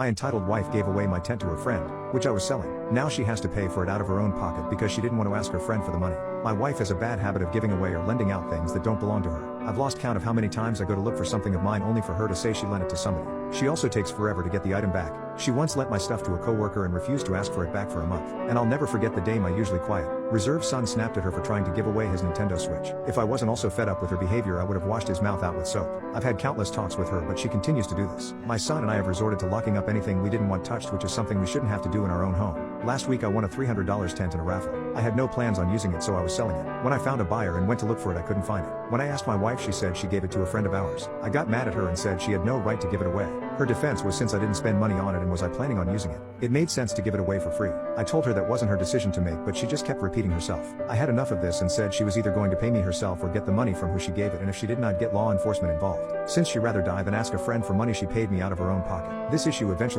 My entitled wife gave away my tent to her friend, which I was selling. Now she has to pay for it out of her own pocket because she didn't want to ask her friend for the money. My wife has a bad habit of giving away or lending out things that don't belong to her. I've lost count of how many times I go to look for something of mine only for her to say she lent it to somebody. She also takes forever to get the item back. She once lent my stuff to a coworker and refused to ask for it back for a month. And I'll never forget the day my usually quiet, reserved son snapped at her for trying to give away his Nintendo Switch. If I wasn't also fed up with her behavior, I would have washed his mouth out with soap. I've had countless talks with her, but she continues to do this. My son and I have resorted to locking up anything we didn't want touched, which is something we shouldn't have to do in our own home. Last week I won a $300 tent in a raffle. I had no plans on using it, so I was selling it. When I found a buyer and went to look for it, I couldn't find it. When I asked my wife, she said she gave it to a friend of ours. I got mad at her and said she had no right to give it away. Her defense was, since I didn't spend money on it and was I planning on using it, it made sense to give it away for free. I told her that wasn't her decision to make, but she just kept repeating herself. I had enough of this and said she was either going to pay me herself or get the money from who she gave it, and if she didn't, I'd get law enforcement involved. Since she'd rather die than ask a friend for money, she paid me out of her own pocket. This issue eventually